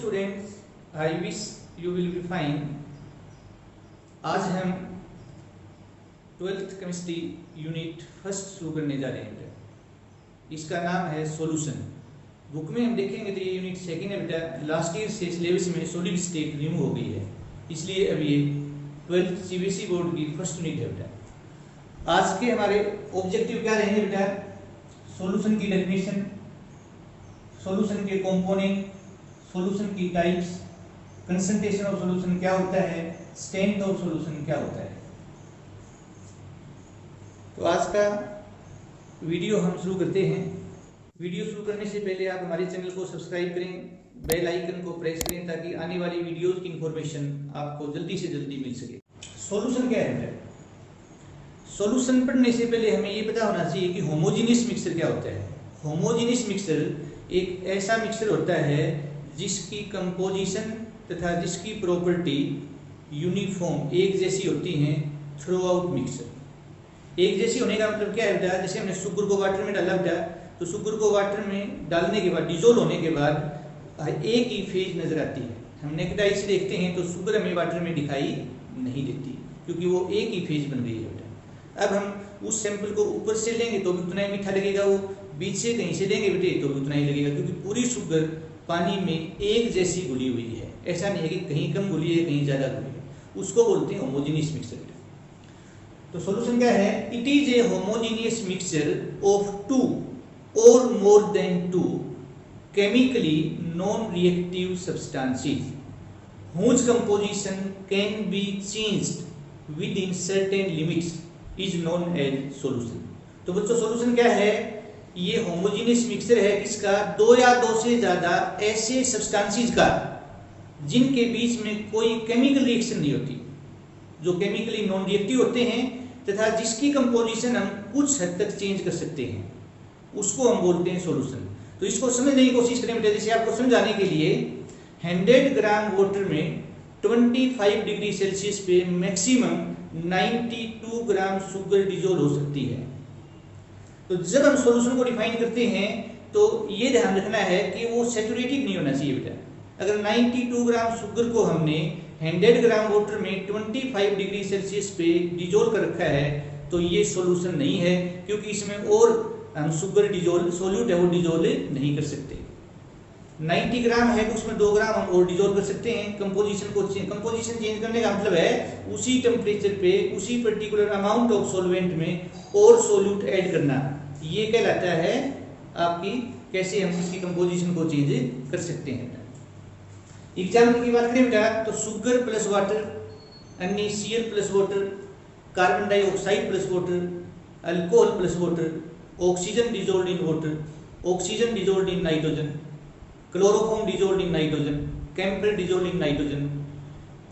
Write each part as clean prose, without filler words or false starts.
Students, I wish you will be fine. आज हम 12th chemistry unit first शुरू करने जा रहे हैं। इसका नाम है सॉल्यूशन। बुक में हम देखेंगे तो ये यूनिट सेकेंड है बेटा। लास्ट ईयर से सिलेबस में सॉलिड स्टेट रिमूव हो गई है, इसलिए अब ये 12th सीबीएसई बोर्ड की फर्स्ट यूनिट है बेटा। आज के हमारे ऑब्जेक्टिव क्या रहेंगे बेटा? सॉल्यूशन की डेफिनेशन, सॉल्यूशन के कंपोनेंट, सॉल्यूशन की टाइप्स, कंसंट्रेशन ऑफ सॉल्यूशन क्या होता है, स्ट्रेंथ ऑफ सॉल्यूशन क्या होता है। तो आज का वीडियो हम शुरू करते हैं। वीडियो शुरू करने से पहले आप हमारे चैनल को सब्सक्राइब करें, बेल आइकन को प्रेस करें ताकि आने वाली वीडियोस की इंफॉर्मेशन आपको जल्दी से जल्दी मिल सके। सॉल्यूशन क्या है? सॉल्यूशन पढ़ने से पहले हमें ये पता होना चाहिए कि होमोजेनियस मिक्सचर क्या होता है। होमोजेनियस मिक्सचर एक ऐसा मिक्सचर होता है जिसकी कंपोजिशन तथा जिसकी प्रॉपर्टी यूनिफॉर्म एक जैसी होती हैं थ्रू आउट मिक्सचर। एक जैसी होने का मतलब क्या है बेटा? जैसे हमने शुगर को वाटर में डाला बेटा, तो शुगर को वाटर में डालने के बाद, डिजोल्व होने के बाद एक ही फेज नजर आती है। हम नेकेड आई से देखते हैं तो शुगर हमें वाटर में दिखाई नहीं देती क्योंकि वो एक ही फेज बन गई है बेटा। अब हम उस सैंपल को ऊपर से लेंगे तो भी उतना ही मीठा लगेगा, वो बीच से कहीं से लेंगे बेटे तो भी उतना ही लगेगा, क्योंकि पूरी शुगर पानी में एक जैसी घुली हुई है। ऐसा नहीं है कि कहीं कम घुली है कहीं ज्यादा घुली है। उसको बोलते हैं होमोजेनियस मिक्सचर। तो सॉल्यूशन क्या है? It is a homogeneous mixture of two or more than two chemically non reactive substances whose composition can be changed within certain limits is known as solution। तो बच्चों सॉल्यूशन क्या है? ये homogeneous mixture है किसका? दो या दो से ज्यादा ऐसे सब्सटेंसेस का जिनके बीच में कोई केमिकल रिएक्शन नहीं होती, जो केमिकली नॉन रिएक्टिव होते हैं तथा जिसकी कंपोजिशन हम कुछ हद तक चेंज कर सकते हैं, उसको हम बोलते हैं सॉल्यूशन। तो इसको समझने की कोशिश करें बेटा। जैसे आपको समझाने के लिए 100 ग्राम वाटर में 25 डिग्री सेल्सियस पे मैक्सिमम 92 ग्राम शुगर डिजोल्व हो सकती है। तो जब हम सॉल्यूशन को डिफाइन करते हैं तो ये ध्यान रखना है कि वो सैचुरेटेड नहीं होना चाहिए बेटा। अगर 92 ग्राम शुगर को हमने 100 ग्राम वाटर में 25 डिग्री सेल्सियस पे डिजोल्व कर रखा है तो ये सॉल्यूशन नहीं है, क्योंकि इसमें और हम शुगर डिजोल्व सोल्यूट है वो डिजोल्व नहीं कर सकते। 90 ग्राम है तो उसमें 2 ग्राम हम और डिजोल्व कर सकते हैं। कंपोजिशन चेंज करने का मतलब है उसी टेम्परेचर पे उसी पर्टिकुलर अमाउंट ऑफ सॉल्वेंट में और सोल्यूट ऐड करना। ये कहलाता है आपकी कैसे हम इसकी कंपोजिशन को चेंज कर सकते हैं। एग्जाम्पल की बात करें बेटा तो sugar plus water, NaCl plus water, carbon dioxide plus water, alcohol plus water, oxygen dissolved in water, oxygen dissolved in nitrogen, chloroform dissolved in nitrogen, camphor dissolved in nitrogen,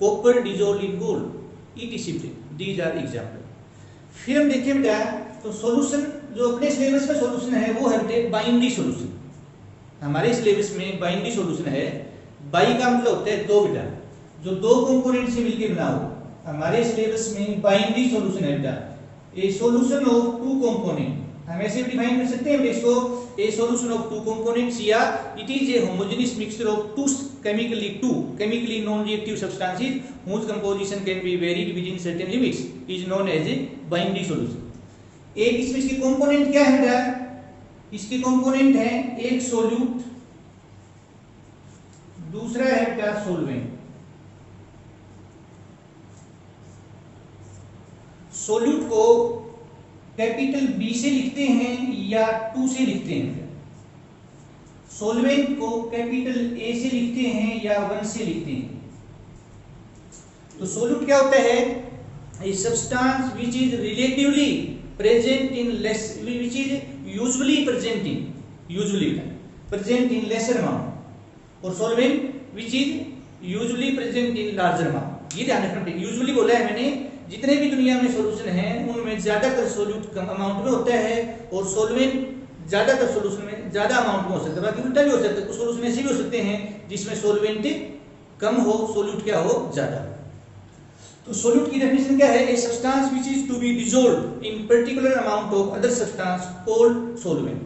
copper dissolved in gold, ETC। These are example. फिर हम देखें बेटा तो solution जो अपने syllabus में solution है वो है बाइनरी सॉल्यूशन। हमारे सिलेबस में बाइनरी सॉल्यूशन है। बाई का मतलब होता है दो बेटा, जो दो कंपोनेंट से मिलकर बना हो। हमारे सिलेबस में बाइनरी सॉल्यूशन है बेटा, a solution of two component. हम ऐसे डिफाइन कर सकते हैं इसको, a solution of two components, या it is a homogeneous mixture of two chemically non reactive substances whose composition can be varied within certain limits is known as a binary solution। एक इसमें इसके component क्या है बेटा? इसके component है एक सोल्यूट, दूसरा है बेटा सोल्वेंट। सोल्यूट को कैपिटल बी से लिखते हैं या 2 से लिखते हैं। सोल्वेंट को कैपिटल ए से लिखते हैं या 1 से लिखते हैं। तो सोल्यूट क्या होता है? A substance which is relatively present in less, which is usually present in lesser amount, और solvent which is usually present in larger amount. ये ध्यान रखना। यूजुअली बोला है मैंने, जितने भी दुनिया में सॉल्यूशन हैं उनमें ज्यादातर सोल्यूट कम अमाउंट में होता है और सोल्वेंट ज्यादातर सॉल्यूशन में ज्यादा अमाउंट में हो सकता है। बाकी उल्टा भी हो सकता है। तो सॉल्यूशन ऐसे भी हो सकते हैं जिसमें सोल्वेंट कम हो, सोल्यूट क्या हो, ज्यादा। तो सोल्यूट की डेफिनेशन क्या है? A substance which is to be dissolved in particular amount of other substance called solvent.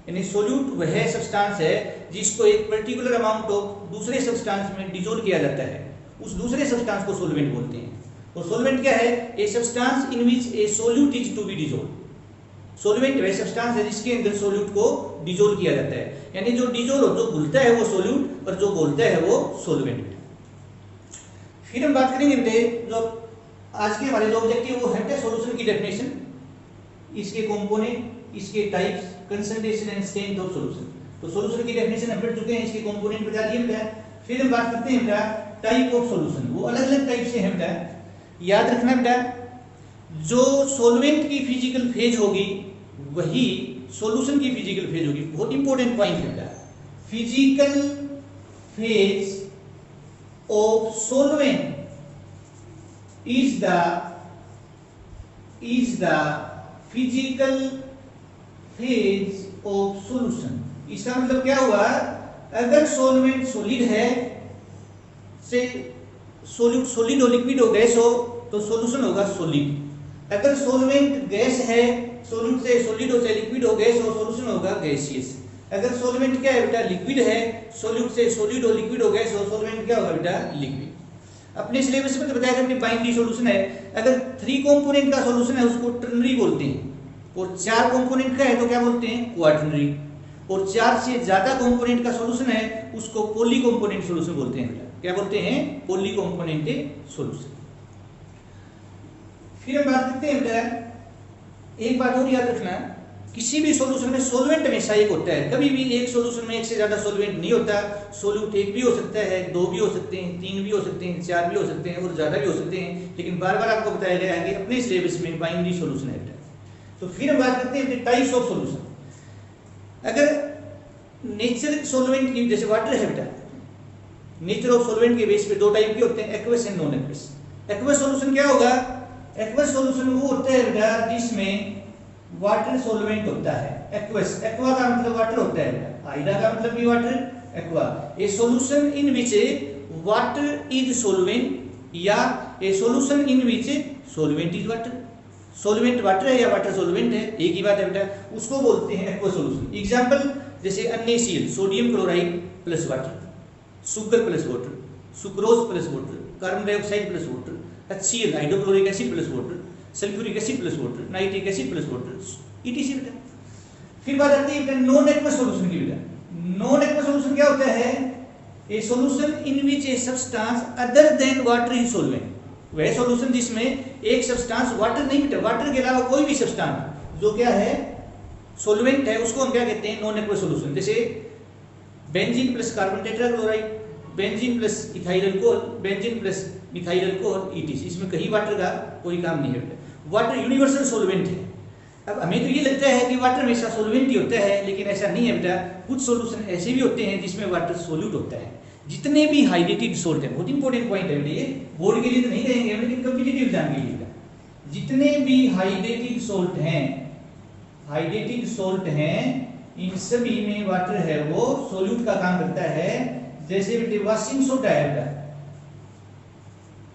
यानी सोल्यूट वह सब्सटेंस है जिसको एक पर्टिकुलर अमाउंट ऑफ दूसरे सब्सटेंस में डिसॉल्व किया जाता है, उस दूसरे सब्सटेंस को सॉल्वेंट बोलते हैं। तो सॉल्वेंट क्या है? A substance in which a solute is to be dissolve. Solvent वह सब्सटेंस है जिसके अंदर सोल्यूट को डिसॉल्व किया जाता है, यानी जो डिसॉल्व जो घुलता है वो सोल्यूट और जो घोलता है वो सॉल्वेंट। फिर हम बात करेंगे बेटे जो आज के हमारे जो ऑब्जेक्टिव वो है सॉल्यूशन की डेफिनेशन, इसके कंपोनेंट, इसके types, concentration and strength of solution. तो सॉल्यूशन की डेफिनेशन हम पढ़ चुके हैं, इसके कंपोनेंट बता दिए बेटा। फिर हम बात करते हैं बेटा टाइप ऑफ सॉल्यूशन, वो अलग-अलग टाइप से हैं बेटा। याद रखना बेटा जो सॉल्वेंट की फिजिकल फेज होगी वही सॉल्यूशन की फिजिकल फेज होगी। बहुत इंपॉर्टेंट पॉइंट है बेटा, physical phase of solvent is the physical phase of solution। इसका मतलब क्या हुआ? अगर सॉल्वेंट सॉलिड है से सॉलिड हो, लिक्विड हो, गैस हो तो सॉल्यूशन होगा सॉलिड। अगर सॉल्वेंट गैस है, सॉल्यूट से सॉलिड हो चाहे लिक्विड हो, गैस हो, सॉल्यूशन होगा गैसियस। अगर सॉल्वेंट क्या है बेटा? लिक्विड है, सॉल्यूट से सॉलिड हो, लिक्विड हो, गैस हो, सॉल्वेंट क्या होगा बेटा? लिक्विड। अपने सिलेबस में तो बताया कि बाइनरी सॉल्यूशन है, अगर 3 कंपोनेंट का सॉल्यूशन है उसको टर्नरी बोलते हैं, और 4 कंपोनेंट का है तो क्या बोलते हैं? क्वाटर्नरी, और 4 से ज्यादा कंपोनेंट का सॉल्यूशन है उसको पॉली कंपोनेंट सॉल्यूशन बोलते हैं। क्या बोलते हैं? Poly component solution. फिर हम बात करते हैं एक बात और याद रखना, किसी भी सॉल्यूशन में सॉल्वेंट हमेशा एक होता है, कभी भी एक सॉल्यूशन में एक से ज्यादा सॉल्वेंट नहीं होता। सॉल्यूट एक भी हो सकता है, 2 भी हो सकते हैं, 3 भी हो सकते हैं, 4 भी हो सकते हैं और ज्यादा भी हो सकते हैं, लेकिन बार बार आपको बताया गया है कि अपने सिलेबस में बाइनरी सॉल्यूशन है। तो फिर हम बात करते हैं टाइप्स ऑफ सॉल्यूशन। अगर नेचर सॉल्वेंट की, जैसे वाटर है बेटा, नेचर ऑफ सॉल्वेंट के बेस पे 2 टाइप के होते हैं, aqueous and non aqueous. Aqueous solution क्या होगा? एक्वस सॉल्यूशन वो होता है बेटा जिसमें वाटर सॉल्वेंट होता है। एक्वस, एक्वा का मतलब वाटर होता है, हाइड्रा का मतलब भी water, aqua. A solution in which water is solvent या a solution in which solvent is water. Solvent water है या वाटर सॉल्वेंट है, एक ही बात है बेटा, उसको बोलते हैं एक्वा सॉल्यूशन। एग्जांपल जैसे NaCl, sodium chloride plus water, sugar plus water, sucrose plus water, carbon dioxide plus water, HCl, hydrochloric acid plus water, sulphuric acid plus water, nitric acid plus water, ETC बेटा। फिर बात आती है बेटा non aqueous solution की बेटा। Non aqueous solution क्या होता है? A solution in which a substance other than water is solvent. वह सॉल्यूशन जिसमें एक सब्सटेंस वाटर नहीं बेटा, वाटर के अलावा कोई भी सब्सटेंस जो क्या है? सॉल्वेंट है, उसको हम क्या कहते हैं? Non aqueous solution. जैसे benzene plus carbon tetrachloride, benzene plus ethyl alcohol, benzene plus methyl alcohol, ETC। इसमें कहीं वाटर का कोई काम नहीं है। वाटर यूनिवर्सल सॉल्वेंट है। अब हमें तो ये लगता है कि वाटर हमेशा सॉल्वेंट ही होता है, लेकिन ऐसा नहीं है बेटा। कुछ सॉल्यूशन ऐसे भी होते हैं जिसमें वाटर सोल्यूट होता है। जितने भी हाइड्रेटेड सॉल्ट है, बहुत इंपॉर्टेंट पॉइंट है ये, बोर्ड के लिए तो नहीं कहेंगे लेकिन कॉम्पिटिटिव एग्जाम के लिए, जितने भी हाइड्रेटेड सॉल्ट हैं, हाइड्रेटेड सॉल्ट हैं, इन सभी में वाटर है वो सोल्यूट का काम करता है। जैसे बेटे वॉशिंग सोडा है बेटा,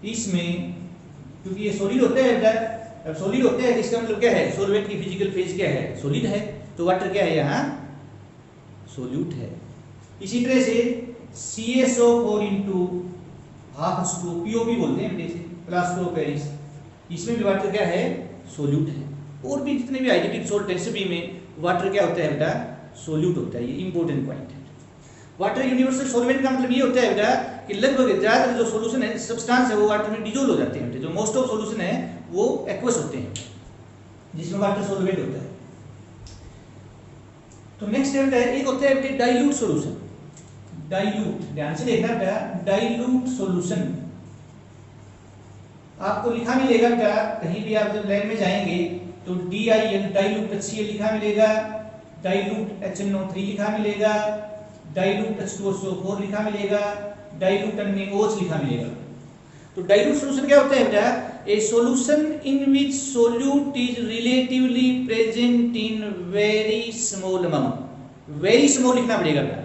इसमें क्योंकि ये सॉलिड होता है बेटा, अब सॉलिड होता है इसका मतलब क्या है? सॉल्वेंट की फिजिकल फेज क्या है? सॉलिड है, तो वाटर क्या है? यहाँ सोल्यूट है। इसी तरह से CaSO4 into H2O, POP बोलते हैं जैसे प्लास्टर ऑफ पेरिस, इसमें भी वाटर क्या है? सोल्यूट है। और भी जितने भी हाइड्रेटेड सॉल्ट है सभी में वाटर क्या होता है बेटा? सोल्यूट होता है। ये इंपॉर्टेंट पॉइंट है। वाटर यूनिवर्सल सॉल्वेंट का मतलब ये होता है बेटा कि लगभग ज्यादातर जो सॉल्यूशन है, सब्सटेंस है, वो वाटर में डिसॉल्व हो जाते हैं। जो मोस्ट ऑफ सॉल्यूशन है वो एक्वस होते हैं जिसमें वाटर सॉल्वेंट होता है। तो नेक्स्ट है एक होता है डाइल्यूट सॉल्यूशन। डाइल्यूट, ध्यान से देखना बेटा, डाइल्यूट सॉल्यूशन आपको लिखा मिलेगा बेटा, कहीं भी आप जब लाइन में जाएंगे तो DIL डाइल्यूट HCl लिखा मिलेगा, डाइल्यूट HNO3 लिखा मिलेगा, डाइल्यूट H2SO4 लिखा मिलेगा, डाइल्यूट NaOH लिखा मिलेगा। तो डाइल्यूट सॉल्यूशन क्या होता है बेटा? A solution in which solute is relatively present in very small amount. Very small लिखना पड़ेगा बेटा,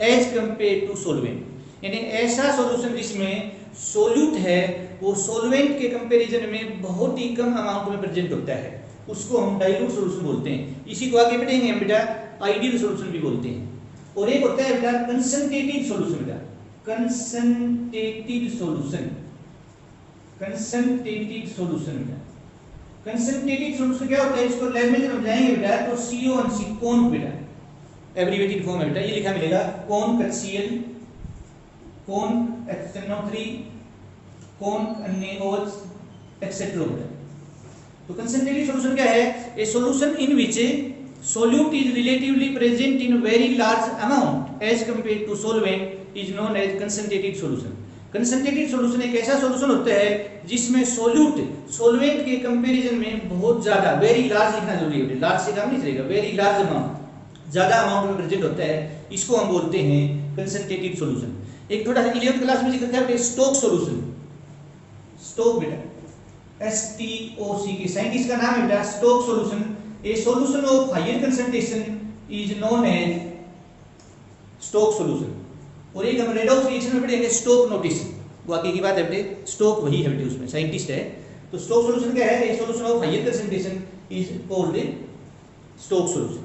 एज कंपेयर टू सॉल्वेंट। यानी ऐसा सॉल्यूशन जिसमें सोल्यूट है वो सॉल्वेंट के कंपैरिजन में बहुत ही कम अमाउंट में प्रेजेंट होता है, उसको हम डाइल्यूट सॉल्यूशन बोलते हैं। इसी को आगे बढ़ेंगे हम बेटा, आइडियल सॉल्यूशन भी बोलते हैं। और एक होता है बेटा कंसंट्रेटेड सॉल्यूशन। बेटा कंसंट्रेटेड सॉल्यूशन, कंसंट्रेटेड सॉल्यूशन बेटा, कंसंट्रेटेड सॉल्यूशन क्या होता है, इसको लैब में जब हम जाएंगे बेटा तो CO1C कौन बेटा एब्रिविएटेड फॉर्म है बेटा, ये लिखा मिलेगा कौन HCl, कौन HNO3, कौन NaOH एक्सेट्रा बेटा। तो कंसंट्रेटेड सॉल्यूशन क्या है, a solution in which solute is relatively present in very large amount as compared to solvent is known as concentrated solution। Concentrated solution एक ऐसा सॉल्यूशन होता है जिसमें सोल्यूट सॉल्वेंट के कंपैरिजन में बहुत ज्यादा, वेरी लार्ज लिखना जरूरी है, लार्ज से काम नहीं चलेगा, वेरी लार्ज अमाउंट, ज्यादा अमाउंट में प्रेजेंट होता है, इसको हम बोलते हैं कंसंट्रेटेड सॉल्यूशन। एक थोड़ा सा 11th क्लास में जिक्र किया स्टोक सॉल्यूशन, स्टोक बेटा STOC के साइंटिस्ट का नाम है बेटा stock solution. A solution of higher concentration is known as Stokes solution। और एक हम रेडॉक्स रिएक्शन में पढ़ेंगे स्टोक नोटिस, वाकई की बात है बेटे, स्टोक वही है बेटे, उसमें साइंटिस्ट है। तो स्टोक सॉल्यूशन क्या है, a solution of higher concentration is called stock solution.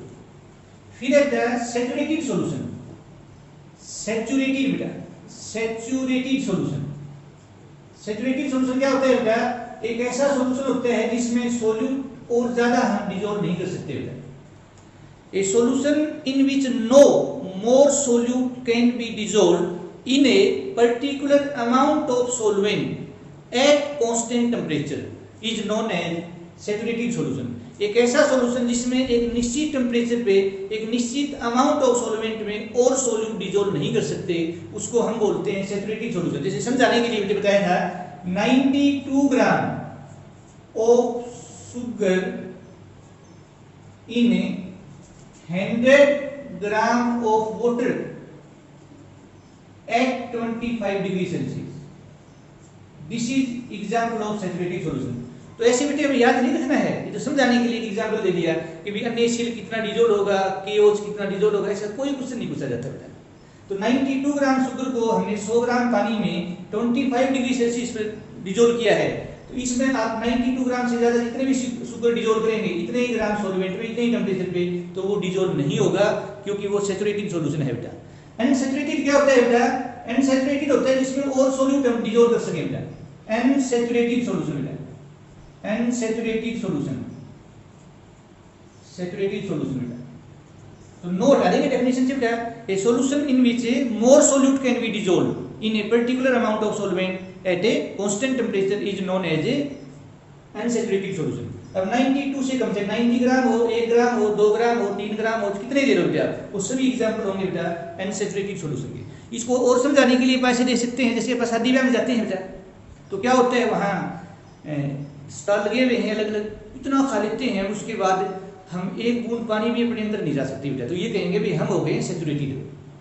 फिर है सैचुरेटेड सॉल्यूशन, सैचुरेटेड बेटा सैचुरेटेड सॉल्यूशन। सैचुरेटेड सॉल्यूशन क्या होता है बेटा, एक ऐसा सॉल्यूशन होता है जिसमें सोल्यूट और ज्यादा हम डिसॉल्व नहीं कर सकते बेटा। A solution in which no more solute can be dissolve in a particular amount of solvent at constant temperature is known as saturated solution. एक ऐसा सॉल्यूशन जिसमें एक निश्चित टेंपरेचर पे एक निश्चित अमाउंट ऑफ सॉल्वेंट में और सोल्यूट डिसॉल्व नहीं कर सकते, उसको हम बोलते हैं सैचुरेटेड सॉल्यूशन। जैसे समझाने के लिए बेटे बताया था 92 gram of sugar in 100 gram of water at 25 degree Celsius. This is example of saturated solution। तो ऐसे बेटे हमें याद नहीं रखना है, ये तो समझाने के लिए एक एग्जांपल दे दिया कि भी NaCl कितना डिसॉल्व होगा, KOH कितना डिसॉल्व होगा, ऐसा कोई क्वेश्चन नहीं पूछा जाता बेटा। तो 92 ग्राम शुगर को हमने 100 ग्राम पानी में 25 डिग्री सेल्सियस पर डिसॉल्व किया है, तो इसमें आप 92 ग्राम से ज्यादा जितने भी शुगर डिसॉल्व करेंगे इतने ही ग्राम सॉल्वेंट में इतने ही टेंपरेचर पे, तो वो डिसॉल्व नहीं होगा क्योंकि वो सैचुरेटेड सॉल्यूशन है बेटा। अनसैचुरेटेड क्या होता है बेटा, अनसैचुरेटेड होता है जिसमें और सॉल्यूट हम डिसॉल्व कर सके बेटा, अनसैचुरेटेड सॉल्यूशन बेटा, अनसैचुरेटेड सॉल्यूशन, सैचुरेटेड सॉल्यूशन बेटा। तो नोट आ देंगे डेफिनेशन से बेटा, a solution in which more solute can be dissolve in a particular amount of solvent at a constant temperature is known as a unsaturated solution। अब 92 से कम से 90 ग्राम हो, 1 ग्राम हो, 2 ग्राम हो, 3 ग्राम हो, कितने ले लो बेटा, वो सभी एग्जांपल होंगे बेटा अनसैचुरेटेड सॉल्यूशन के। इसको और समझाने के लिए पैसे दे सकते हैं, जैसे आप शादी ब्याह में जाते हैं बेटा, तो क्या होता है वहाँ स्टॉल लगे हुए हैं अलग अलग, इतना खा लेते हैं, उसके बाद हम एक बूंद पानी भी अपने अंदर नहीं जा सकते बेटा, तो ये कहेंगे भी हम हो गए सैचुरेटेड,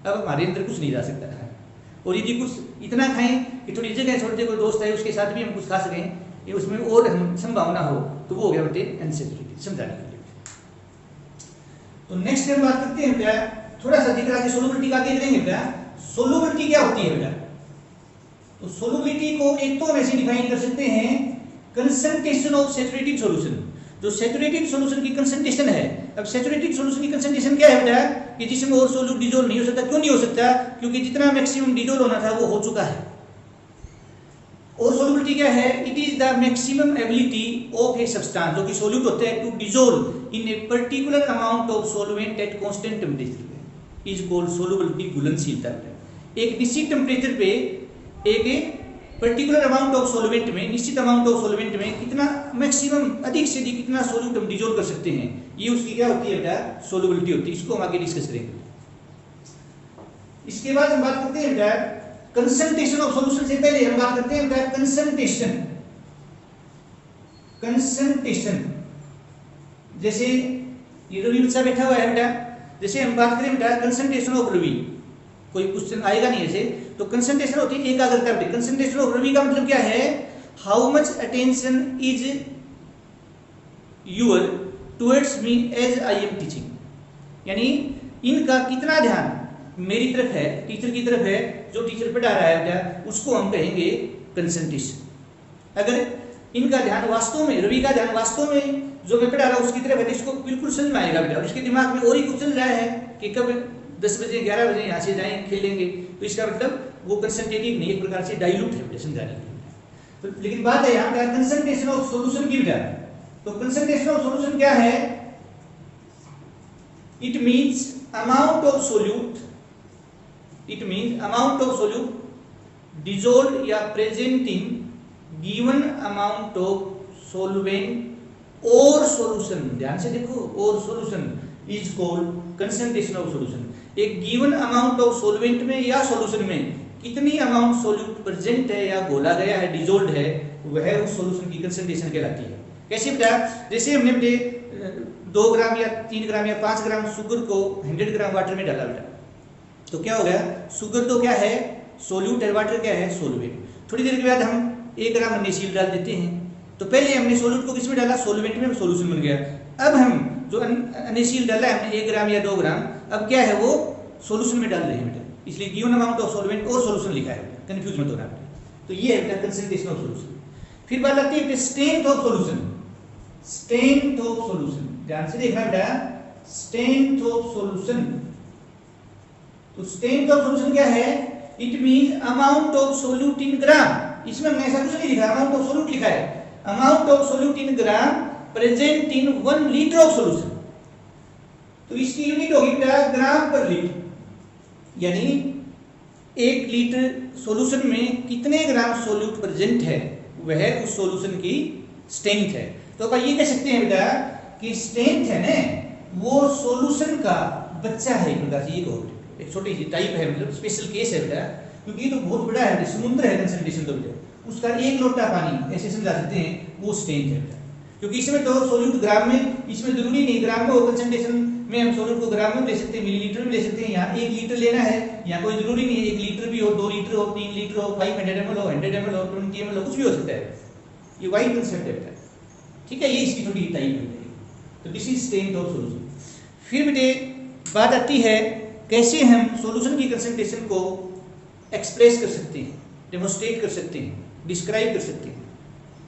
अब हमारे अंदर कुछ नहीं जा सकता है। और यदि कुछ इतना खाएं कि थोड़ी जगह छोड़ दे, कोई दोस्त है उसके साथ भी हम कुछ खा सकें, ये उसमें और हम संभावना हो, तो वो हो गया बेटे अनसैचुरेटेड, समझाने के लिए। तो नेक्स्ट हम बात करते हैं बेटा, थोड़ा सा जिक्र आगे सोलुबिलिटी का आगे करेंगे बेटा। सोलुबिलिटी क्या होती है बेटा, तो सोलुबिलिटी को एक तो हम ऐसे डिफाइन कर सकते हैं कंसंट्रेशन ऑफ सैचुरेटेड सॉल्यूशन, जो सैचुरेटेड सॉल्यूशन की कंसंट्रेशन है। अब सैचुरेटेड सॉल्यूशन की कंसंट्रेशन क्या है बेटा, कि जिसमें और सोल्यूट डिसॉल्व नहीं हो सकता। क्यों नहीं हो सकता, क्योंकि जितना मैक्सिमम डिसॉल्व होना था वो हो चुका है। और सोलुबिलिटी क्या है, it is the maximum ability of a substance, जो कि सोल्यूट होते हैं, to dissolve in a particular amount of solvent at constant temperature is called solubility, घुलनशीलता। एक निश्चित टेंपरेचर पे एक पर्टिकुलर अमाउंट ऑफ सॉल्वेंट में, निश्चित अमाउंट ऑफ सॉल्वेंट में कितना मैक्सिमम अधिक से अधिक कितना सोल्यूट हम डिसॉल्व कर सकते हैं, ये उसकी क्या होती है बेटा, सोलुबिलिटी होती है। इसको हम आगे डिस्कस करेंगे। इसके बाद हम बात करते हैं बेटा कंसंट्रेशन ऑफ सॉल्यूशन से पहले हम बात करते हैं बेटा कंसंट्रेशन। कंसंट्रेशन जैसे ये रवि बच्चा बैठा हुआ है बेटा, जैसे हम बात करें बेटा कंसंट्रेशन ऑफ रवि, कोई क्वेश्चन आएगा नहीं ऐसे, तो कंसंट्रेशन होती है एकाग्रता बेटा। कंसंट्रेशन ऑफ रवि का मतलब क्या है, how much attention is your towards me as I am teaching, यानी इनका कितना ध्यान मेरी तरफ है, टीचर की तरफ है, जो टीचर पढ़ा रहा है बेटा, उसको हम कहेंगे कंसंट्रेशन। अगर इनका ध्यान वास्तव में, रवि का ध्यान वास्तव में जो मैं पढ़ा रहा हूँ उसकी तरफ है, इसको बिल्कुल समझ में आएगा बेटा। और इसके दिमाग में और ही कुछ चल रहा है कि कब 10 बजे 11 बजे यहाँ से जाएं खेलेंगे, तो इसका मतलब वो कंसंट्रेटिव नहीं, एक प्रकार से डाइल्यूट है बेटा समझाने के लिए। तो लेकिन बात है यहाँ पे कंसंट्रेशन ऑफ सॉल्यूशन की बेटा। तो कंसंट्रेशन ऑफ सॉल्यूशन क्या है? It means amount of solute, it means amount of solute dissolved या present in given amount of solvent or solution. ध्यान से देखो, और solution is called concentration of solution. एक गिवन अमाउंट ऑफ सॉल्वेंट में या सॉल्यूशन में कितनी अमाउंट सॉल्यूट प्रेजेंट है या घोला गया है, डिसॉल्व्ड है, वह उस सॉल्यूशन की कंसंट्रेशन कहलाती है। कैसे बेटा? जैसे हमने बेटे 2 ग्राम या 3 ग्राम या 5 ग्राम शुगर को 100 ग्राम वाटर में डाला बेटा, तो क्या हो गया? शुगर तो क्या है? सोल्यूट है, वाटर क्या है? सॉल्वेंट। थोड़ी देर के बाद हम 1 ग्राम NaCl डाल देते हैं, तो पहले हमने सोल्यूट को किस में डाला? सॉल्वेंट में, सॉल्यूशन बन गया। अब हम जो NaCl डाला है हमने 1 ग्राम या 2 ग्राम, अब क्या है? वो सॉल्यूशन में डाल रहे हैं बेटा, इसलिए given amount of solvent or solution लिखा है, कंफ्यूज मत होना बेटा। तो ये है बेटा कंसंट्रेशन ऑफ सॉल्यूशन। फिर बात आती है strength of solution. Strength of solution, ध्यान से देखना बेटा, स्ट्रेंथ ऑफ सॉल्यूशन। तो स्ट्रेंथ ऑफ सॉल्यूशन क्या है? It means amount of solute in gram. इसमें हमने ऐसा कुछ नहीं लिखा, अमाउंट ऑफ सोल्यूट लिखा है। Amount of solute in gram present in 1 litre of solution. तो इसकी यूनिट होगी बेटा ग्राम पर लीटर, यानी 1 लीटर सॉल्यूशन में कितने ग्राम सोल्यूट प्रेजेंट है, वह उस सॉल्यूशन की स्ट्रेंथ है। तो अपन ये कह सकते हैं बेटा कि स्ट्रेंथ है ना, वो सॉल्यूशन का बच्चा है, एक प्रकार से ये कहो, एक छोटी सी टाइप है, मतलब स्पेशल केस है बेटा, क्योंकि ये तो बहुत बड़ा है, समुद्र है कंसंट्रेशन, तो बेटा उसका 1 लोटा पानी ऐसे समझा सकते हैं, वो स्ट्रेंथ है बेटा। क्योंकि इसमें तो सोल्यूट ग्राम में, इसमें जरूरी नहीं ग्राम में हो, कंसंट्रेशन में हम सोल्यूट को ग्राम में ले सकते हैं, मिलीलीटर में ले सकते हैं। यहाँ 1 लीटर लेना है, यहाँ कोई जरूरी नहीं है 1 लीटर भी हो, 2 लीटर हो, 3 लीटर हो, 500 ml हो, 100 ml हो, 20 ml हो, कुछ भी हो सकता है। ये वाइड कंसेप्ट है बेटा, ठीक है। ये इसकी थोड़ी टाइप है, तो this is strength of solution. फिर बेटे बात आती है कैसे हम सॉल्यूशन की कंसंट्रेशन को एक्सप्रेस कर सकते हैं, डेमोन्स्ट्रेट कर सकते हैं, डिस्क्राइब कर सकते हैं।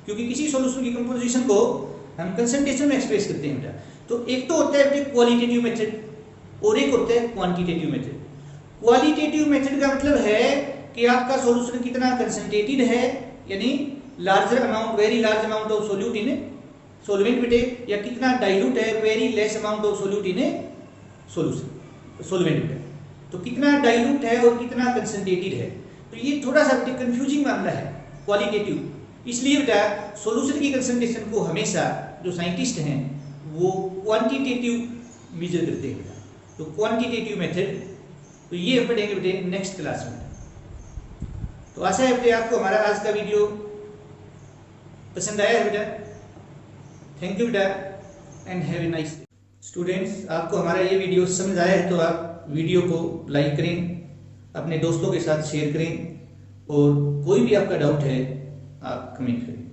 क्योंकि किसी सॉल्यूशन की कंपोजिशन को हम कंसंट्रेशन में एक्सप्रेस करते हैं बेटा। तो एक तो होता है क्वालिटेटिव मेथड और एक होता है क्वांटिटेटिव मेथड। क्वालिटेटिव मेथड का मतलब है कि आपका सॉल्यूशन कितना कंसंट्रेटेड है, यानी larger amount, very large amount of solute in solvent बेटे, या कितना डाइल्यूट है, very less amount of solute in solution solvent बेटे। तो कितना डाइल्यूट है और कितना कंसंट्रेटेड है, तो ये थोड़ा सा कंफ्यूजिंग मामला है क्वालिटेटिव। इसलिए बेटा सॉल्यूशन की कंसंट्रेशन को हमेशा जो साइंटिस्ट हैं वो क्वांटिटेटिव मेजर करते हैं बेटा। तो क्वांटिटेटिव मेथड, तो ये हम पढ़ेंगे बेटे नेक्स्ट क्लास में। तो आशा है बेटे आपको हमारा आज का वीडियो पसंद आया है बेटा। थैंक यू बेटा and have a nice day. Students, आपको हमारा ये वीडियो समझ आया है तो आप वीडियो को लाइक करें, अपने दोस्तों के साथ शेयर करें, और कोई भी आपका डाउट है आप कमेंट करें।